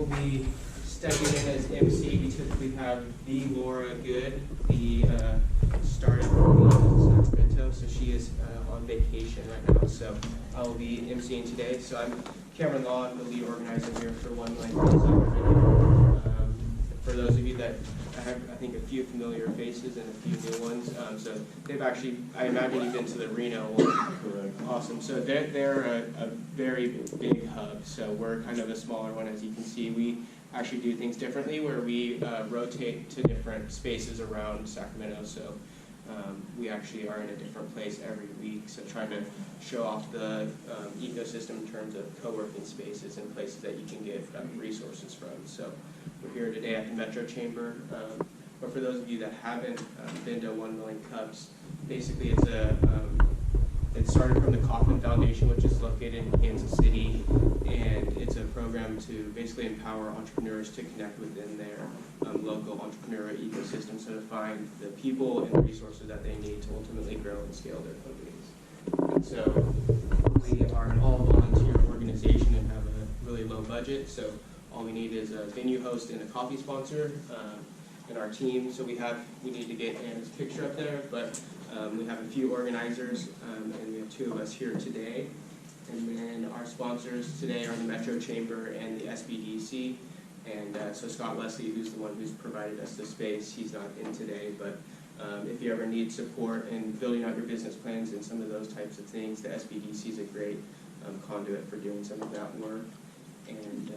will be stepping in as MC. We typically have the Laura Good, the startup in Sacramento, so she is on vacation right now, so I will be MCing today. So I'm Cameron Law, I'm the lead organizer here for 1 Million Cups. For those of you that I have, I think, a few familiar faces and a few new ones. So they've actually, I imagine you've been to the Reno one. Correct. Awesome. So they're a very big hub. So we're kind of a smaller one, as you can see. We actually do things differently, where we rotate to different spaces around Sacramento. So we actually are in a different place every week. So trying to show off the ecosystem in terms of co-working spaces and places that you can get resources from. So we're here today at the Metro Chamber. But for those of you that haven't been to 1 Million Cups, basically it started from the Kauffman Foundation, which is located in Kansas City, and it's a program to basically empower entrepreneurs to connect within their local entrepreneurial ecosystem, so to find the people and resources that they need to ultimately grow and scale their companies. And so we are an all-volunteer organization and have a really low budget, so all we need is a venue host and a coffee sponsor in our team. So we need to get Anna's picture up there, but we have a few organizers, and we have 2 of us here today. And then our sponsors today are the Metro Chamber and the SBDC. And so Scott Leslie, who's the one who's provided us the space, he's not in today, but if you ever need support in building out your business plans and some of those types of things, the SBDC is a great conduit for doing some of that work. And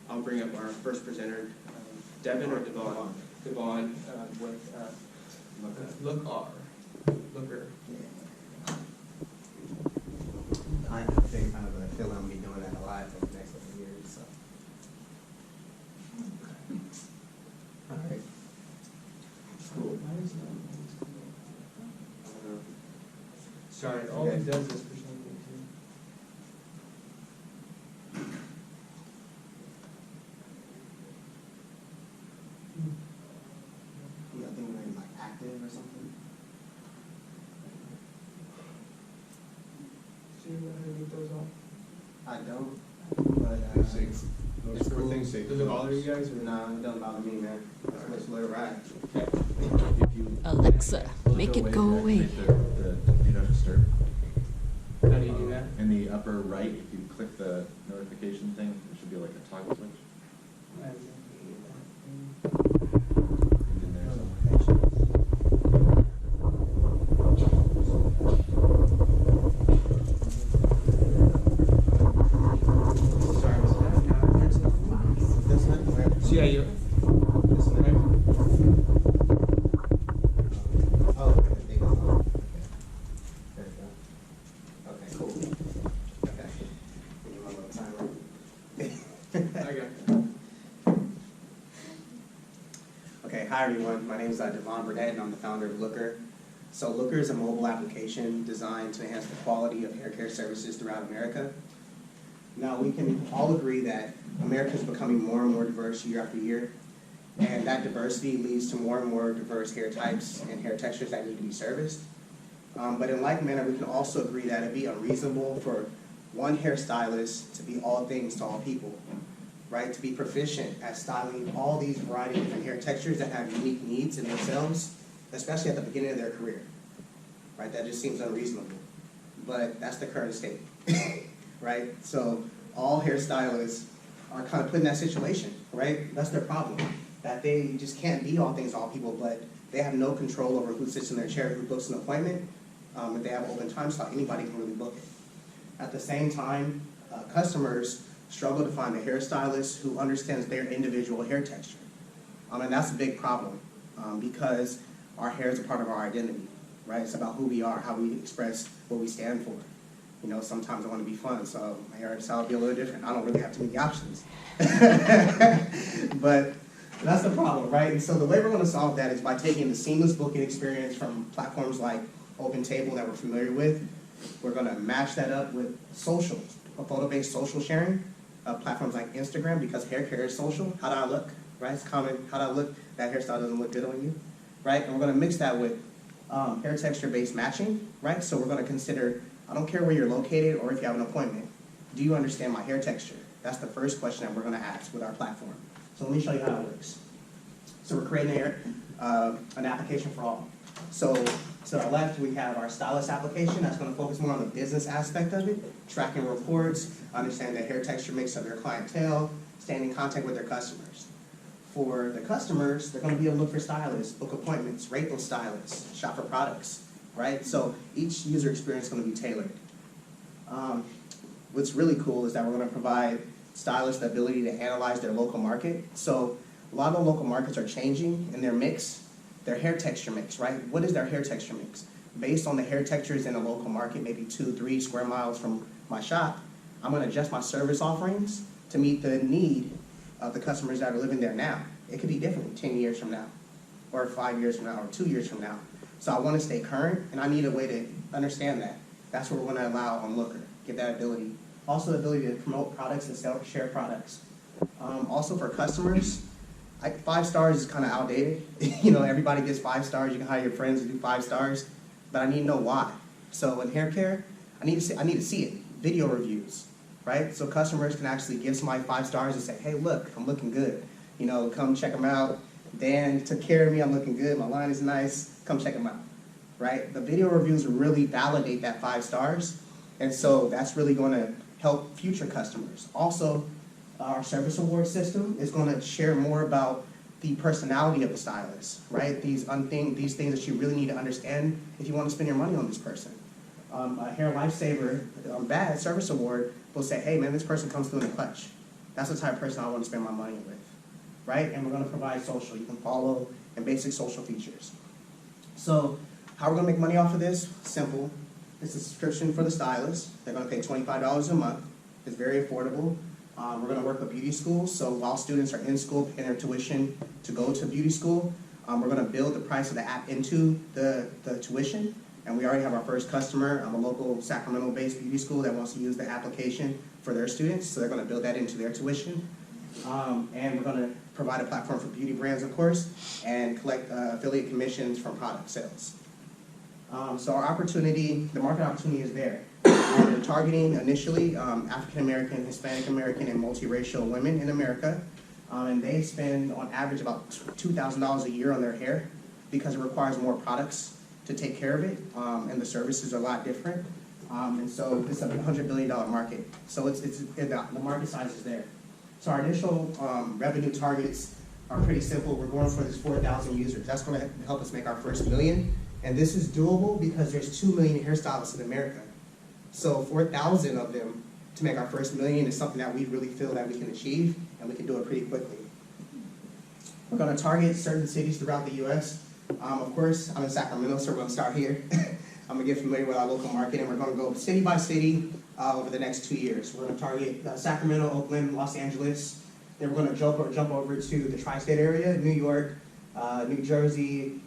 I'll bring up our first presenter, Devin or Devon? Devon with LookR. LookR. I have a feeling I'm going to be doing that a lot for the next couple of years. So. Okay. All right. Cool. Sorry, all it does is for something too. Yeah, I think we're like active or something. So you know how to get those off? I don't, but Those cool. things say. Does it bother you guys? Or nah, it doesn't bother me, man. Let's let it ride. If you Alexa, make it go away. The do not disturb. How do you do that? In the upper right, if you click the notification thing, there should be like a toggle switch. It's in there somewhere. Sorry, was that? This one? Where? So yeah, you. This one? Oh, okay, the big one. Okay. There we go. Okay, cool. Okay. Give me my little timer. I got it. Okay, hi everyone. My name is Devon Burnett, and I'm the founder of LookR. So LookR is a mobile application designed to enhance the quality of hair care services throughout America. Now, we can all agree that America is becoming more and more diverse year after year, and that diversity leads to more and more diverse hair types and hair textures that need to be serviced. But in like manner, we can also agree that it'd be unreasonable for one hairstylist to be all things to all people, right? To be proficient at styling all these variety of different hair textures that have unique needs in themselves, especially at the beginning of their career, right? That just seems unreasonable, but that's the current state, right? So all hairstylists are kind of put in that situation, right? That's their problem, that they just can't be all things to all people, but they have no control over who sits in their chair, who books an appointment. If they have open time slot, anybody can really book it. At the same time, customers struggle to find a hairstylist who understands their individual hair texture. And that's a big problem because our hair is a part of our identity, right? It's about who we are, how we express what we stand for. You know, sometimes I want to be fun, so my hairstyle will be a little different. I don't really have too many options. But that's the problem, right? And so the way we're going to solve that is by taking the seamless booking experience from platforms like OpenTable that we're familiar with. We're going to match that up with social, photo-based social sharing, platforms like Instagram, because hair care is social. How do I look, right? It's common. How do I look? That hairstyle doesn't look good on you, right? And we're going to mix that with hair texture-based matching, right? So we're going to consider, I don't care where you're located or if you have an appointment, do you understand my hair texture? That's the first question that we're going to ask with our platform. So let me show you how it works. So we're creating an application for all. So to the left, we have our stylist application that's going to focus more on the business aspect of it, tracking reports, understanding the hair texture mix of their clientele, staying in contact with their customers. For the customers, they're going to be able to look for stylists, book appointments, rate those stylists, shop for products, right? So each user experience is going to be tailored. What's really cool is that we're going to provide stylists the ability to analyze their local market. So a lot of the local markets are changing in their mix, their hair texture mix, right? What is their hair texture mix? Based on the hair textures in a local market, maybe 2-3 square miles from my shop, I'm going to adjust my service offerings to meet the need of the customers that are living there now. It could be different 10 years from now, or 5 years from now, or 2 years from now. So I want to stay current, and I need a way to understand that. That's what we're going to allow on LookR, get that ability. Also the ability to promote products and share products. Also for customers, 5 stars is kind of outdated. You know, everybody gets 5 stars. You can hire your friends to do 5 stars, but I need to know why. So in hair care, I need to see it. Video reviews, right? So customers can actually give somebody 5 stars and say, hey, look, I'm looking good. You know, come check them out. Dan took care of me. I'm looking good. My line is nice. Come check them out, right? The video reviews really validate that 5 stars, and so that's really going to help future customers. Also, our service award system is going to share more about the personality of the stylist, right? These things that you really need to understand if you want to spend your money on this person. A Hair Lifesaver badge service award will say, hey man, this person comes through in a clutch. That's the type of person I want to spend my money with, right? And we're going to provide social. You can follow and basic social features. So how we're going to make money off of this? Simple. It's a subscription for the stylist. They're going to pay $25 a month. It's very affordable. We're going to work with beauty schools, so while students are in school paying their tuition to go to beauty school, we're going to build the price of the app into the tuition, and we already have our first customer, a local Sacramento-based beauty school that wants to use the application for their students, so they're going to build that into their tuition. And we're going to provide a platform for beauty brands, of course, and collect affiliate commissions from product sales. So our opportunity, the market opportunity is there. We're targeting initially African American, Hispanic American, and multiracial women in America. And they spend on average about $2,000 a year on their hair because it requires more products to take care of it, and the services are a lot different. And so it's a $100 billion market. So the market size is there. So our initial revenue targets are pretty simple. We're going for this 4,000 users. That's going to help us make our first $1 million. And this is doable because there's 2 million hairstylists in America. So 4,000 of them to make our first $1 million is something that we really feel that we can achieve, and we can do it pretty quickly. We're going to target certain cities throughout the U.S. Of course, I'm in Sacramento, so we're going to start here. I'm going to get familiar with our local market, and we're going to go city by city over the next 2 years. We're going to target Sacramento, Oakland, Los Angeles. Then we're going to jump over to the tri-state area, New York, New Jersey,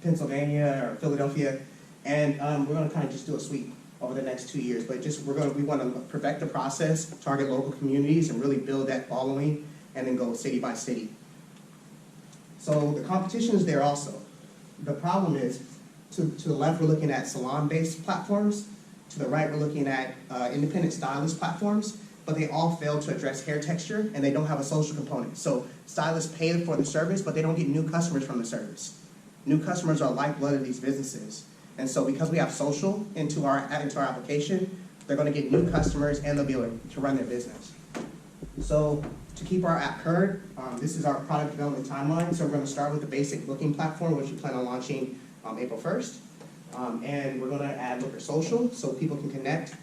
Pennsylvania, or Philadelphia, and we're going to kind of just do a sweep over the next 2 years. But we want to perfect the process, target local communities, and really build that following, and then go city by city. So the competition is there also. The problem is, to the left we're looking at salon-based platforms, to the right we're looking at independent stylist platforms, but they all fail to address hair texture, and they don't have a social component. So stylists pay for the service, but they don't get new customers from the service. New customers are lifeblood of these businesses. And so because we have social into our application, they're going to get new customers, and they'll be able to run their business. So to keep our app current, this is our product development timeline. So we're going to start with the basic booking platform, which we plan on launching April 1st. And we're going to add LookR Social so people can connect.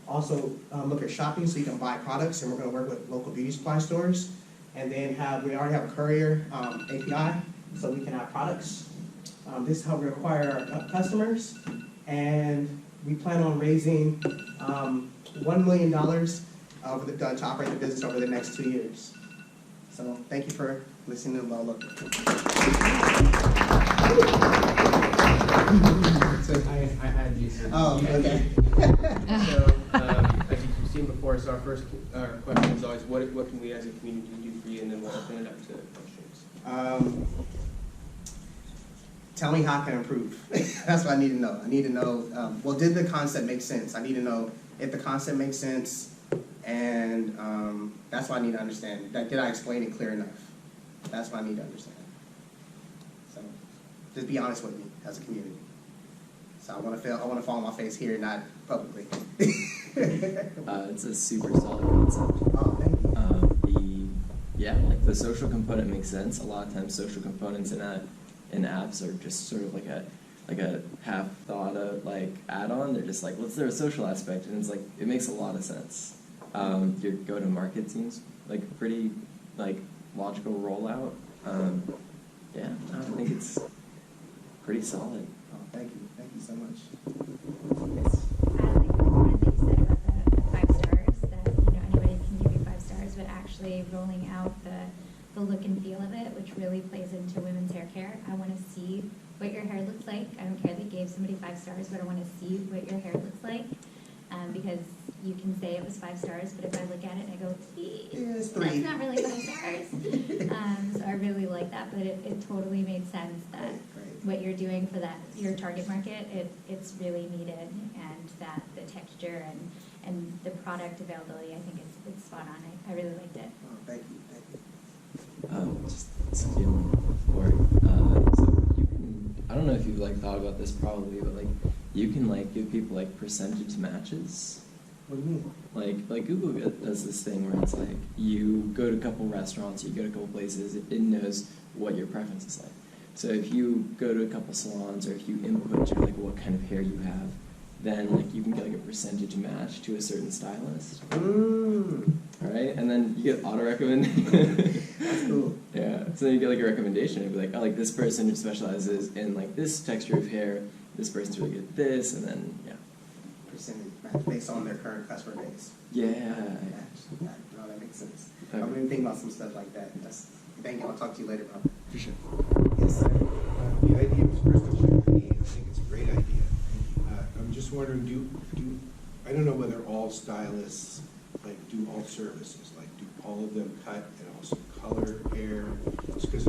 Also LookR Shopping so you can buy products, and we're going to work with local beauty supply stores. And then we already have a courier API so we can have products. This is how we acquire our customers, and we plan on raising $1 million to operate the business over the next 2 years. So thank you for listening to LookR. I had you. Oh, okay. So, as you've seen before, so our first question is always, what can we as a community do for you, and then we'll open it up to questions. Tell me how I can improve. That's what I need to know. I need to know, well, did the concept make sense? I need to know if the concept makes sense, And that's what I need to understand. Did I explain it clear enough? That's what I need to understand. So just be honest with me as a community. So I want to fall on my face here, not publicly. It's a super solid concept. Oh, thank you. Like the social component makes sense. A lot of times social components in apps are just sort of like a half thought of like add-on. They're just like, what's their social aspect? And it's like, it makes a lot of sense. Your go-to-market seems like a pretty like logical rollout. I think it's pretty solid. Oh, thank you so much. I like the point that you said about the 5 stars, that anybody can give you 5 stars, but actually rolling out the look and feel of it, which really plays into women's hair care. I want to see what your hair looks like. I don't care that you gave somebody 5 stars, but I want to see what your hair looks like, because you can say it was 5 stars, but if I look at it and I go, It's 3. that's not really 5 stars. So I really like that, but it totally made sense that Great. what you're doing for your target market, it's really needed, and that the texture and the product availability, I think it's spot on. I really liked it. Oh, thank you. Just feeling for it. So you can, I don't know if you've like thought about this probably, but like you can like give people like percentage matches. What do you mean? Like Google does this thing where it's like you go to a couple restaurants, you go to a couple places, it knows what your preference is like. So if you go to a couple salons, or if you input your like what kind of hair you have, then like you can get like a percentage match to a certain stylist. All right, and then you get auto recommendation. That's cool. Yeah, so then you get like a recommendation. It'd be like, oh, like this person specializes in like this texture of hair. This person's really good at this, and then yeah. Percentage match based on their current customer base. Yeah. No, that makes sense. Okay. I'm even thinking about some stuff like that. Thank you. I'll talk to you later, bro. For sure. Yes, sir. The idea was first of all for me. I think it's a great idea. I'm just wondering, I don't know whether all stylists like do all services, like do all of them cut and also color hair? Because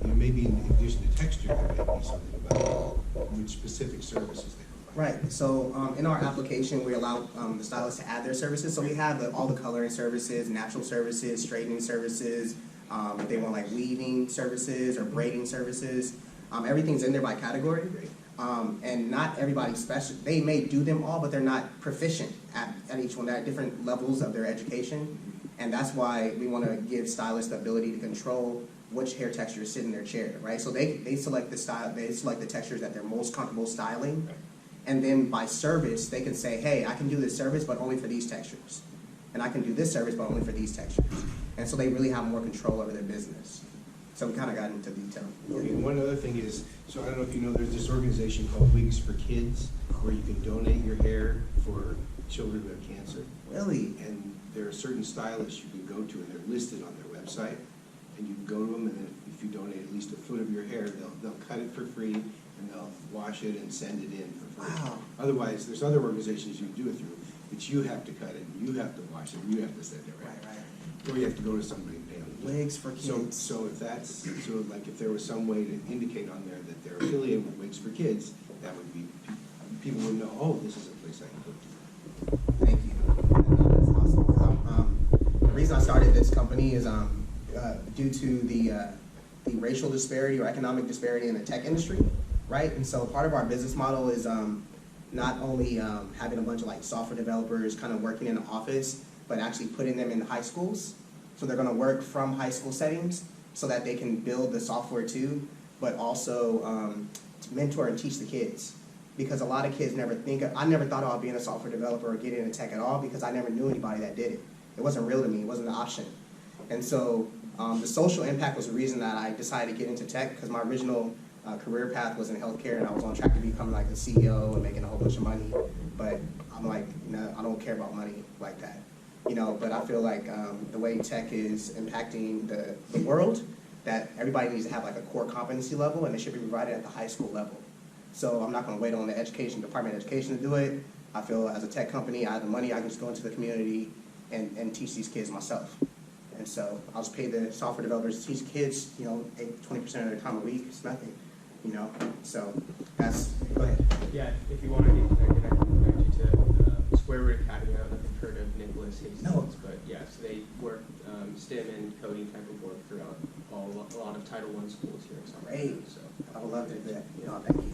maybe in addition to texture, there might be something about which specific services they provide. Right. So in our application, we allow the stylists to add their services. So we have all the coloring services, natural services, straightening services. If they want like weaving services or braiding services, everything's in there by category. And not everybody's special. They may do them all, but they're not proficient at each one. They're at different levels of their education. And that's why we want to give stylists the ability to control which hair textures sit in their chair, right? So they select the style, they select the textures that they're most comfortable styling. Right. And then by service, they can say, hey, I can do this service, but only for these textures. And I can do this service, but only for these textures. And so they really have more control over their business. So we kind of got into detail. Okay, and one other thing is, so I don't know if you know, there's this organization called Wigs for Kids, where you can donate your hair for children who have cancer. Really? And there are certain stylists you can go to, and they're listed on their website. And you can go to them, and then if you donate at least a foot of your hair, they'll cut it for free, and they'll wash it and send it in for free. Wow. Otherwise, there's other organizations you do it through, but you have to cut it, and you have to wash it, and you have to send it, right? Right. Or you have to go to somebody and pay them. Wigs for Kids. So if that's, so like if there was some way to indicate on there that they're affiliated with Wigs for Kids, that would be, people would know, oh, this is a place I can go to. Thank you. That's awesome. The reason I started this company is due to the racial disparity or economic disparity in the tech industry, right? And so part of our business model is not only having a bunch of like software developers kind of working in the office, but actually putting them in high schools. So they're going to work from high school settings so that they can build the software too, but also to mentor and teach the kids. Because a lot of kids never I never thought about being a software developer or getting into tech at all because I never knew anybody that did it. It wasn't real to me, it wasn't an option. And so the social impact was the reason that I decided to get into tech, because my original career path was in healthcare, and I was on track to become like a CEO and making a whole bunch of money. But I'm like, no, I don't care about money like that. You know, but I feel like the way tech is impacting the world, that everybody needs to have like a core competency level, and it should be provided at the high school level. So I'm not going to wait on the Department of Education to do it. I feel as a tech company, I have the money, I can just go into the community and teach these kids myself. And so I'll just pay the software developers to teach kids, 20% of their time a week. It's nothing, So go ahead. Yeah, if you want to get connected, I can connect you to Square Root Academy. I don't know if heard of Nicholas Hastings, No. but yeah, so they work STEM and coding type of work throughout a lot of Title I schools here in Sacramento. Great. So. I would love to do that. Thank you.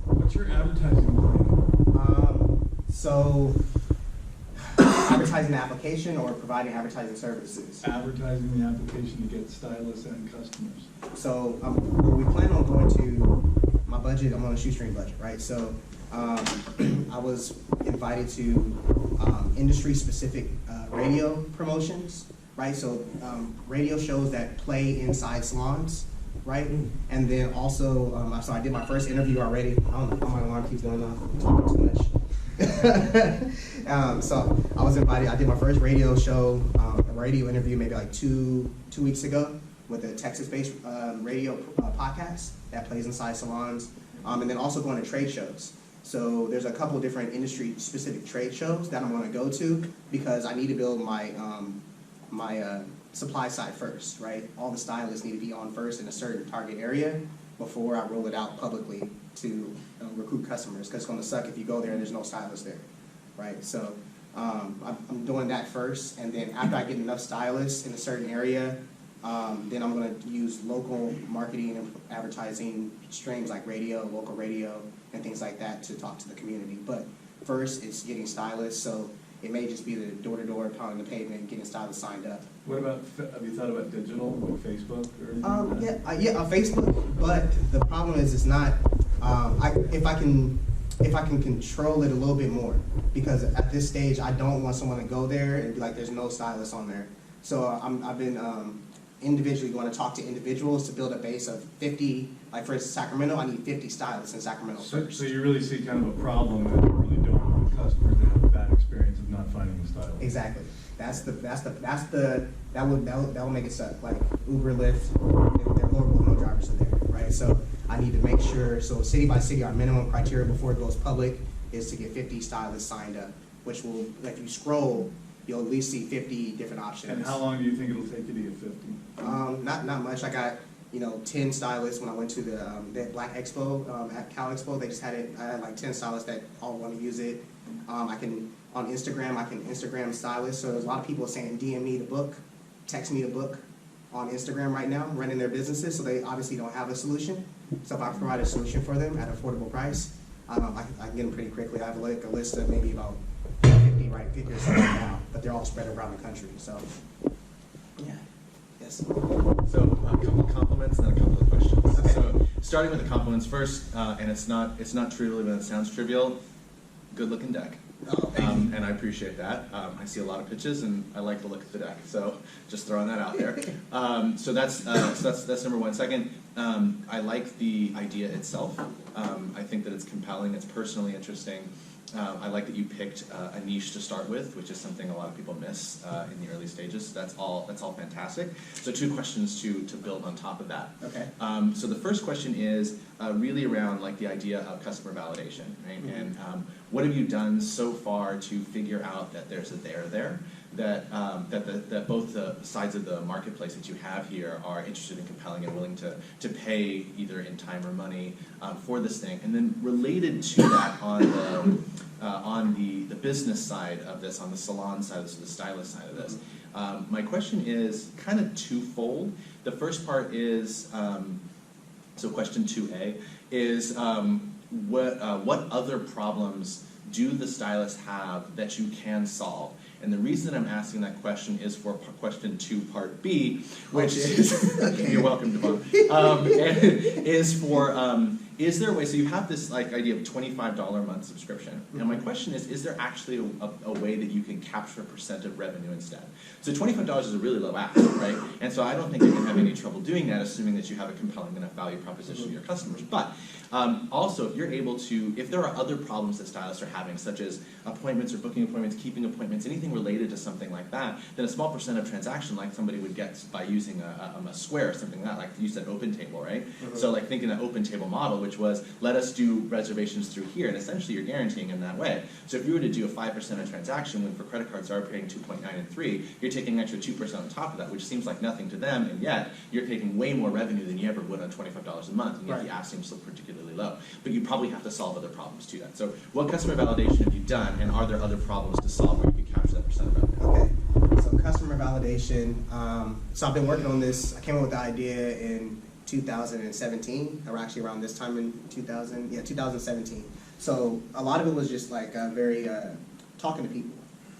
What's your advertising plan? So, advertising the application or providing advertising services? Advertising the application to get stylists and customers. So, we plan on going to my budget. I'm on a shoestring budget, right? So, I was invited to industry-specific radio promotions, right? So, radio shows that play inside salons, right? And then also, so I did my first interview already. I don't know how my alarm keeps going off. I'm talking too much. So I was invited. I did my first radio show, a radio interview, maybe like two weeks ago, with a Texas-based radio podcast that plays inside salons, and then also going to trade shows. So there's a couple different industry-specific trade shows that I'm going to go to because I need to build my supply side first, right? All the stylists need to be on first in a certain target area before I roll it out publicly to recruit customers, because it's going to suck if you go there and there's no stylist there, right? So I'm doing that first, and then after I get enough stylists in a certain area, then I'm going to use local marketing and advertising streams like radio, local radio, and things like that to talk to the community. But first, it's getting stylists, so it may just be the door-to-door, pounding the pavement, getting stylists signed up. What about, have you thought about digital, like Facebook or anything? Like that? On Facebook, but the problem is it's not, if I can control it a little bit more, because at this stage, I don't want someone to go there and be like, there's no stylist on there. So I've been individually going to talk to individuals to build a base of 50, like for instance, Sacramento, I need 50 stylists in Sacramento first. So you really see kind of a problem that you really don't with customers that have a bad experience of not finding the stylist. Exactly. That will make it suck. Like Uber, Lyft, they're horrible, no drivers in there, right? So I need to make sure, so city by city, our minimum criteria before it goes public is to get 50 stylists signed up, which will, if you scroll, you'll at least see 50 different options. And how long do you think it'll take you to get 50? Not much. I got 10 stylists when I went to the Black Expo at Cal Expo. They just had it. I had like 10 stylists that all want to use it. On Instagram, I can Instagram stylists. So there's a lot of people saying DM me the book, text me the book on Instagram right now, running their businesses. So they obviously don't have a solution. So if I provide a solution for them at an affordable price, I can get them pretty quickly. I have like a list of maybe about 50 right figures right now, but they're all spread around the country. So yeah, yes. So a couple of compliments and then a couple of questions. Okay. So starting with the compliments first, and it's not trivial even though it sounds trivial. Good looking deck. Oh, thank you. And I appreciate that. I see a lot of pitches, and I like the look of the deck. So just throwing that out there. So that's number one. Second, I like the idea itself. I think that it's compelling. It's personally interesting. I like that you picked a niche to start with, which is something a lot of people miss in the early stages. That's all fantastic. So two questions to build on top of that. Okay. So the first question is really around like the idea of customer validation, right? Mm-hmm. And what have you done so far to figure out that there's a there, that both the sides of the marketplace that you have here are interested and compelling and willing to pay either in time or money for this thing, and then related to that on the business side of this, on the salon side of this, or the stylist side of this. My question is kind of twofold. The first part is, so question 2A is, what other problems do the stylists have that you can solve? And the reason that I'm asking that question is for question 2, part B, which is, you're welcome, Devon, is there a way, so you have this like idea of $25 a month subscription, and my question is there actually a way that you can capture a % of revenue instead? So $25 is a really low ask, right? And so I don't think you're going to have any trouble doing that, assuming that you have a compelling enough value proposition to your customers. But also, if you're able to, if there are other problems that stylists are having, such as appointments or booking appointments, keeping appointments, anything related to something like that, then a small % of transaction, like somebody would get by using a Square or something like that, like you said, open table, right? So like thinking an open table model, which was, let us do reservations through here, and essentially you're guaranteeing in that way. So if you were to do a 5% a transaction, when for credit cards are paying 2.9 and 3, you're taking an extra 2% on top of that, which seems like nothing to them, and yet you're taking way more revenue than you ever would on $25 a month, and yet the app seems so particularly low. But you probably have to solve other problems to that. So what customer validation have you done, and are there other problems to solve where you can capture that percent of revenue? Okay, so customer validation. So I've been working on this. I came up with the idea in 2017, or actually around this time in 2017. So a lot of it was just like very talking to people,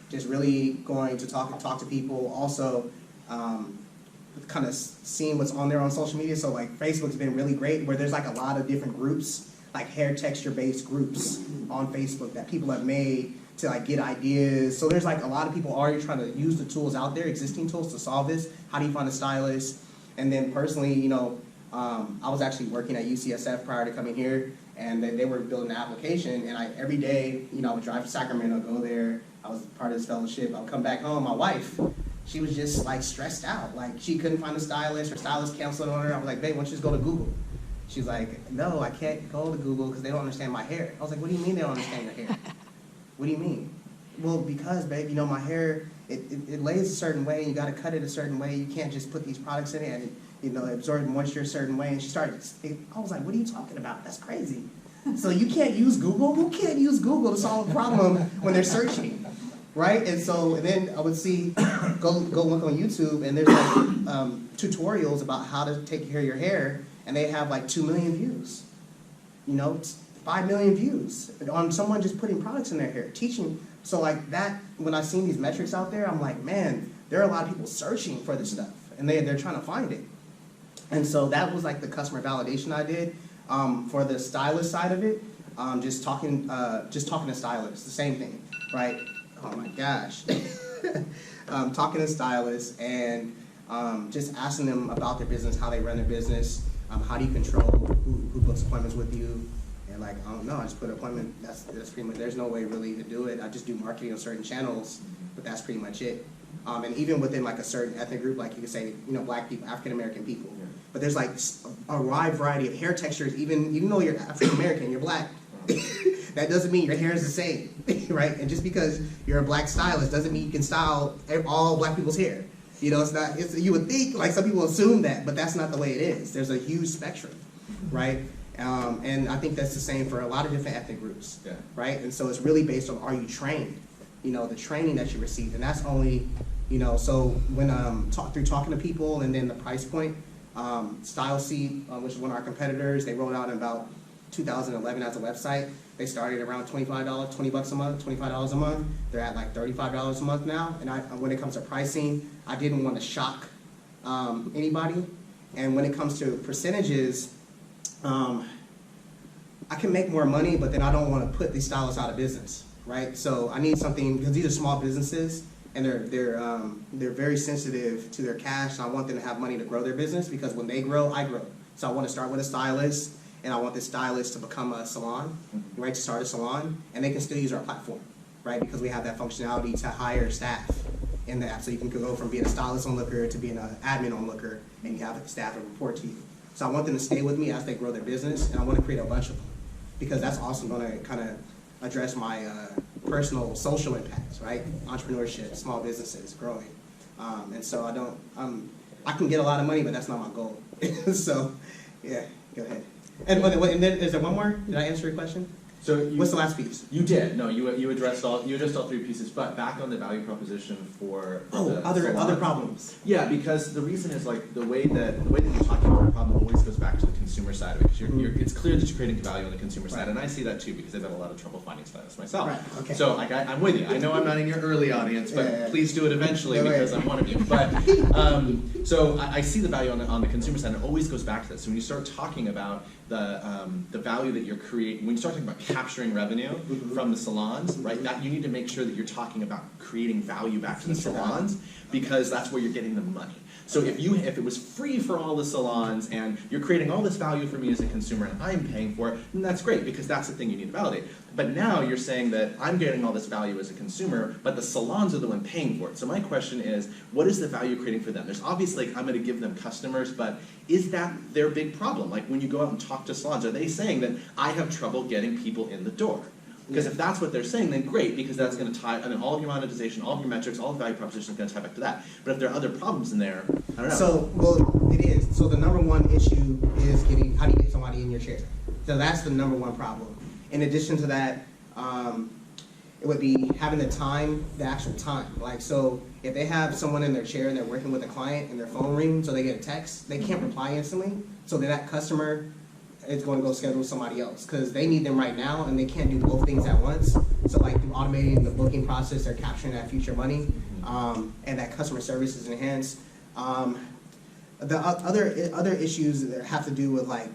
just really going to talk to people. Also, kind of seeing what's on there on social media. So like Facebook's been really great, where there's like a lot of different groups, like hair texture based groups on Facebook that people have made to like get ideas. So there's like a lot of people already trying to use the tools out there, existing tools to solve this. How do you find a stylist? And then personally, you know, I was actually working at UCSF prior to coming here, and they were building an application, and every day, you know, I would drive to Sacramento, go there. I was part of this fellowship. I would come back home. My wife, she was just like stressed out. Like she couldn't find a stylist. Her stylist canceled on her. I was like, babe, why don't you just go to Google? She's like, no, I can't go to Google because they don't understand my hair. I was like, what do you mean they don't understand your hair? What do you mean? Well, because, babe, you know, my hair, it lays a certain way, and you got to cut it a certain way. You can't just put these products in it and, you know, absorb moisture a certain way. And she started, I was like, what are you talking about? That's crazy. So you can't use Google? Who can't use Google to solve a problem when they're searching, right? And so and then I would see, go look on YouTube, and there's like tutorials about how to take care of your hair, and they have like 2 million views, you know, 5 million views on someone just putting products in their hair, teaching. So like that, when I seen these metrics out there, I'm like, man, there are a lot of people searching for this stuff, and they're trying to find it. And so that was like the customer validation I did. For the stylist side of it, just talking to stylists, the same thing, right? Oh my gosh. Talking to stylists and just asking them about their business, how they run their business, how do you control who books appointments with you. And like, I don't know, I just put an appointment, that's pretty much, there's no way really to do it. I just do marketing on certain channels, but that's pretty much it. And even within like a certain ethnic group, like you could say, you know, black people, African American people. Yeah. But there's like a wide variety of hair textures, even though you're African American, you're black. That doesn't mean your hair is the same, right? And just because you're a black stylist doesn't mean you can style all black people's hair. You know, you would think, like some people assume that, but that's not the way it is. There's a huge spectrum, right? And I think that's the same for a lot of different ethnic groups, right? And so it's really based on, are you trained? You know, the training that you received, and that's only, you know, so when through talking to people, and then the price point, Style Seed, which is one of our competitors, they rolled out in about 2011 as a website. They started around $25, $20 a month, $25 a month. They're at like $35 a month now. And when it comes to pricing, I didn't want to shock anybody. And when it comes to percentages, I can make more money, but then I don't want to put these stylists out of business, right? So I need something, because these are small businesses, and they're very sensitive to their cash, and I want them to have money to grow their business, because when they grow, I grow. So I want to start with a stylist, and I want this stylist to become a salon, right, to start a salon, and they can still use our platform, right, because we have that functionality to hire staff in the app, so you can go from being a stylist on LookR to being an admin on LookR, and you have the staff that report to you. So I want them to stay with me as they grow their business, and I want to create a bunch of them, because that's also going to kind of address my personal social impacts, right? Entrepreneurship, small businesses, growing. And so I can get a lot of money, but that's not my goal. So, yeah, go ahead. And then is there one more? Did I answer your question? So what's the last piece? You did. No, you addressed all three pieces. But back on the value proposition for other problems. Yeah, because the reason is like the way that you're talking about the problem always goes back to the consumer side of it. Because it's clear that you're creating value on the consumer side, and I see that too because I've had a lot of trouble finding stylists myself. Right. Okay. So I'm with you. I know I'm not in your early audience, but please do it eventually because I'm one of you. But so I see the value on the consumer side. And it always goes back to that. So when you start talking about the value that you're creating, when you start talking about capturing revenue from the salons, right? That you need to make sure that you're talking about creating value back to the salons, because that's where you're getting the money. So if it was free for all the salons and you're creating all this value for me as a consumer and I'm paying for it, then that's great, because that's the thing you need to validate. But now you're saying that I'm getting all this value as a consumer, but the salons are the one paying for it. So my question is, what is the value creating for them? There's obviously, I'm going to give them customers, but is that their big problem? Like when you go out and talk to salons, are they saying that I have trouble getting people in the door? Because if that's what they're saying, then great, because that's going to tie, I mean, all of your monetization, all of your metrics, all the value proposition is going to tie back to that. But if there are other problems in there, I don't know. So, well, it is. So the number one issue is how do you get somebody in your chair? So that's the number one problem. In addition to that, it would be having the actual time. Like, so if they have someone in their chair and they're working with a client and their phone rings, so they get a text, they can't reply instantly. So then that customer is going to go schedule somebody else because they need them right now and they can't do both things at once. So like through automating the booking process, they're capturing that future money, and that customer service is enhanced. The other issues that have to do with like,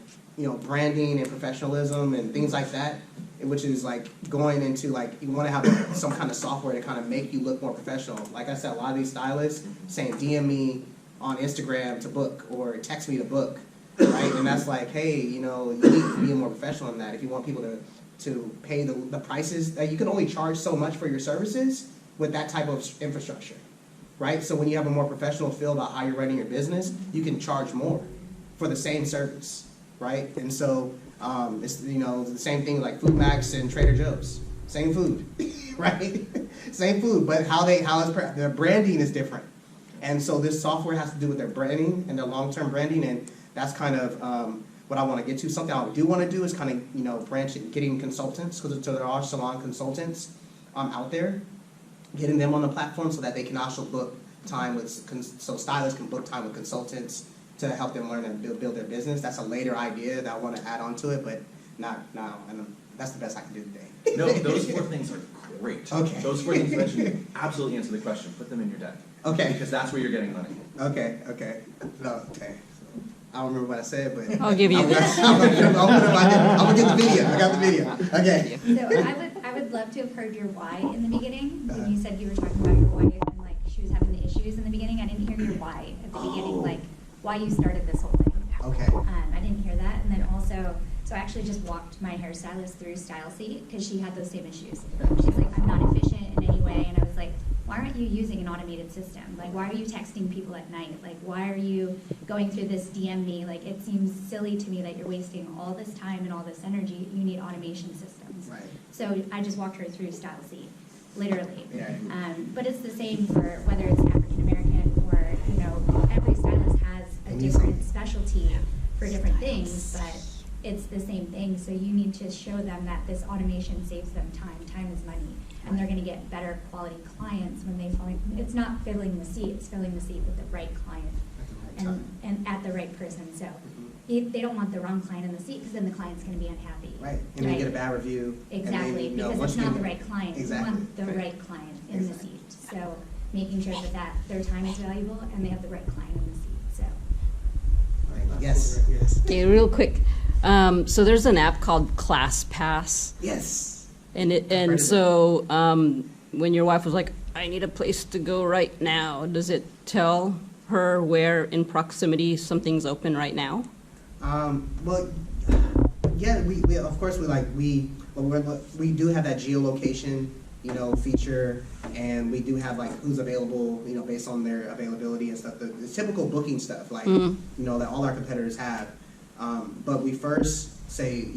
branding and professionalism and things like that, which is like going into like, you want to have some kind of software to kind of make you look more professional. Like I said, a lot of these stylists saying DM me on Instagram to book or text me to book, right? And that's like, hey, you need to be more professional in that if you want people to pay the prices that you can only charge so much for your services with that type of infrastructure, right? So when you have a more professional feel about how you're running your business, you can charge more for the same service, right? And so it's the same thing like Food Max and Trader Joe's, same food, right? Same food, but their branding is different, and so this software has to do with their branding and their long-term branding, and that's kind of what I want to get to. Something I do want to do is kind of branch it, getting consultants, because there are salon consultants out there, getting them on the platform so that they can also book time with so stylists can book time with consultants to help them learn and build their business. That's a later idea that I want to add on to it, but not now. And that's the best I can do today. No, those 4 things are great. Okay. Those 4 things you mentioned absolutely answer the question. Put them in your deck. Okay. Because that's where you're getting money. Okay. No, okay. So, I don't remember what I said, but I'll give you this. I'm gonna get the video. I got the video. Okay. So I would love to have heard your why in the beginning. When you said you were talking about your wife and like she was having the issues in the beginning, I didn't hear your why at the beginning, like why you started this whole thing. Okay. I didn't hear that, and then also, so I actually just walked my hairstylist through StyleSeat because she had those same issues. She's like, I'm not efficient in any way, and I was like, why aren't you using an automated system? Like, why are you texting people at night? Like, why are you going through this DM me? Like, it seems silly to me that you're wasting all this time and all this energy. You need automation systems. Right. So I just walked her through StyleSeat, literally. Yeah. But it's the same for whether it's African American or, every stylist has a different specialty for different things, but it's the same thing. So you need to show them that this automation saves them time. Time is money. And they're going to get better quality clients when they find, it's not filling the seat, it's filling the seat with the right client and at the right person. So they don't want the wrong client in the seat because then the client's going to be unhappy. Right. And they get a bad review. Exactly, and then, because it's not the right client. Exactly. You want the right client in the seat. So making sure that their time is valuable and they have the right client in the seat. So. Right. Yes. Okay, real quick. So there's an app called ClassPass. Yes. And so when your wife was like, I need a place to go right now, does it tell her where in proximity something's open right now? Well, yeah, we of course we do have that geolocation, feature, and we do have like who's available, based on their availability and stuff. The typical booking stuff, like that all our competitors have. But we first say,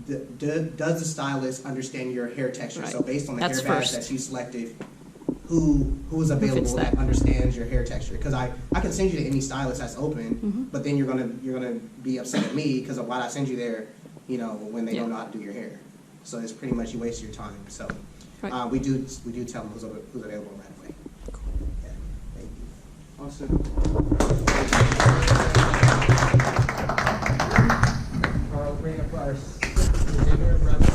does the stylist understand your hair texture? Right. So based on the That's hair badge first. that you selected, who is available that understands your hair texture? Because I can send you to any stylist that's open, but then you're gonna be upset at me because of why I send you there, when they don't know how to do your hair. So it's pretty much you waste your time. So Right. we do tell them who's available right away. Yeah, thank you. Awesome. I'll bring up our presenter, Brother